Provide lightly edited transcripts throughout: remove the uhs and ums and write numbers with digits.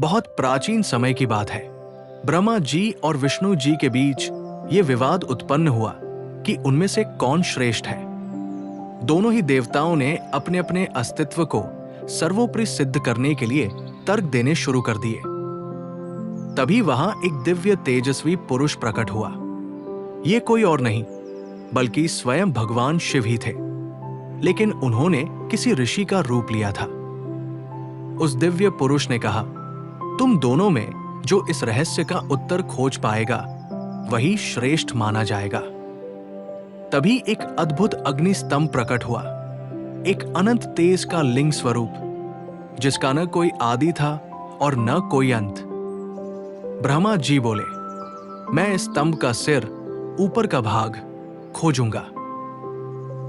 बहुत प्राचीन समय की बात है। ब्रह्मा जी और विष्णु जी के बीच ये विवाद उत्पन्न हुआ कि उनमें से कौन श्रेष्ठ है। दोनों ही देवताओं ने अपने अपने अस्तित्व को सर्वोपरि सिद्ध करने के लिए तर्क देने शुरू कर दिए। तभी वहां एक दिव्य तेजस्वी पुरुष प्रकट हुआ। ये कोई और नहीं बल्कि स्वयं भगवान शिव ही थे, लेकिन उन्होंने किसी ऋषि का रूप लिया था। उस दिव्य पुरुष ने कहा, तुम दोनों में जो इस रहस्य का उत्तर खोज पाएगा वही श्रेष्ठ माना जाएगा। तभी एक अद्भुत अग्नि स्तंभ प्रकट हुआ, एक अनंत तेज का लिंग स्वरूप, जिसका न कोई आदि था और न कोई अंत। ब्रह्मा जी बोले, मैं इस स्तंभ का सिर, ऊपर का भाग खोजूंगा।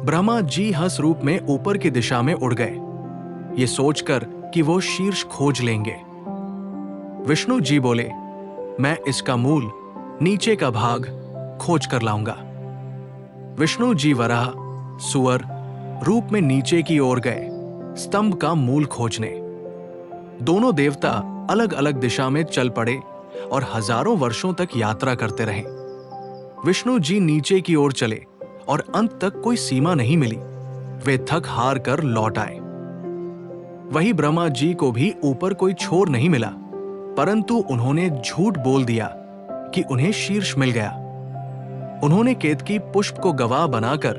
ब्रह्मा जी हंस रूप में ऊपर की दिशा में उड़ गए, ये सोचकर कि वो शीर्ष खोज लेंगे। विष्णु जी बोले, मैं इसका मूल, नीचे का भाग खोज कर लाऊंगा। विष्णु जी वराह, सुअर रूप में नीचे की ओर गए स्तंभ का मूल खोजने। दोनों देवता अलग अलग दिशा में चल पड़े और हजारों वर्षों तक यात्रा करते रहे। विष्णु जी नीचे की ओर चले और अंत तक कोई सीमा नहीं मिली, वे थक हार कर लौट आए। वही ब्रह्मा जी को भी ऊपर कोई छोर नहीं मिला, परंतु उन्होंने झूठ बोल दिया कि उन्हें शीर्ष मिल गया। उन्होंने केतकी पुष्प को गवाह बनाकर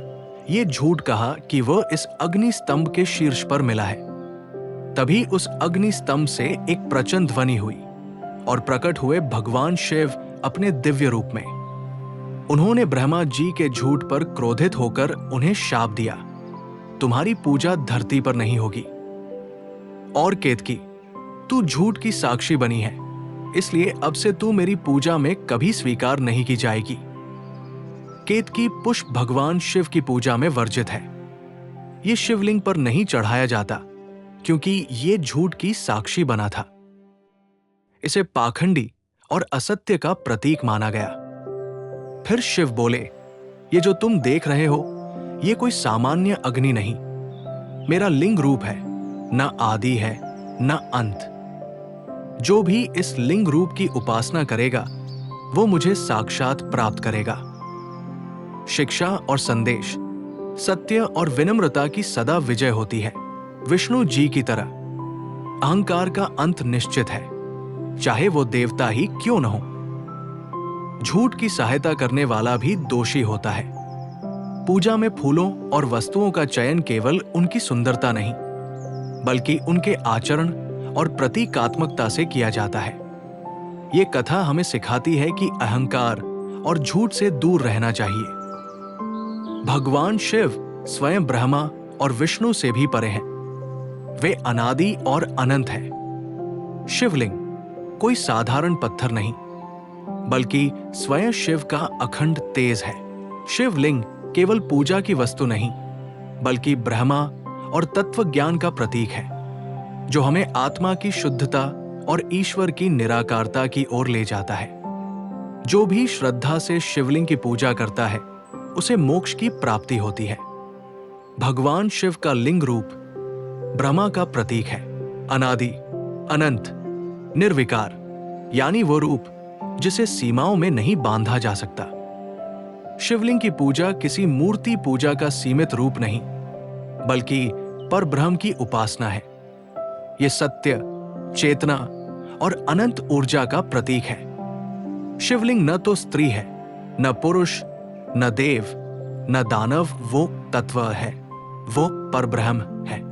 यह झूठ कहा कि वह इस अग्नि स्तंभ के शीर्ष पर मिला है। तभी उस अग्नि स्तंभ से एक प्रचंड ध्वनि हुई और प्रकट हुए भगवान शिव अपने दिव्य रूप में। उन्होंने ब्रह्मा जी के झूठ पर क्रोधित होकर उन्हें शाप दिया, तुम्हारी पूजा धरती पर नहीं होगी। और केतकी, तू झूठ की साक्षी बनी है, इसलिए अब से तू मेरी पूजा में कभी स्वीकार नहीं की जाएगी। केतकी पुष्प भगवान शिव की पूजा में वर्जित है। यह शिवलिंग पर नहीं चढ़ाया जाता क्योंकि यह झूठ की साक्षी बना था। इसे पाखंडी और असत्य का प्रतीक माना गया। फिर शिव बोले, ये जो तुम देख रहे हो यह कोई सामान्य अग्नि नहीं, मेरा लिंग रूप है, न आदि है न अंत। जो भी इस लिंग रूप की उपासना करेगा वो मुझे साक्षात प्राप्त करेगा। शिक्षा और संदेश, सत्य और विनम्रता की सदा विजय होती है। विष्णु जी की तरह अहंकार का अंत निश्चित है, चाहे वो देवता ही क्यों न हो। झूठ की सहायता करने वाला भी दोषी होता है। पूजा में फूलों और वस्तुओं का चयन केवल उनकी सुंदरता नहीं बल्कि उनके आचरण और प्रतीकात्मकता से किया जाता है। ये कथा हमें सिखाती है कि अहंकार और झूठ से दूर रहना चाहिए। भगवान शिव स्वयं ब्रह्मा और विष्णु से भी परे हैं। वे अनादि और अनंत हैं। शिवलिंग कोई साधारण पत्थर नहीं बल्कि स्वयं शिव का अखंड तेज है। शिवलिंग केवल पूजा की वस्तु नहीं बल्कि ब्रह्मा और तत्व ज्ञान का प्रतीक है, जो हमें आत्मा की शुद्धता और ईश्वर की निराकारता की ओर ले जाता है। जो भी श्रद्धा से शिवलिंग की पूजा करता है उसे मोक्ष की प्राप्ति होती है। भगवान शिव का लिंग रूप ब्रह्मा का प्रतीक है। अनादि, अनंत, निर्विकार, यानी वो रूप जिसे सीमाओं में नहीं बांधा जा सकता। शिवलिंग की पूजा किसी मूर्ति पूजा का सीमित रूप नहीं बल्कि परब्रह्म की उपासना है। यह सत्य, चेतना और अनंत ऊर्जा का प्रतीक है। शिवलिंग न तो स्त्री है, न पुरुष, न देव, न दानव, वो तत्व है, वो परब्रह्म है।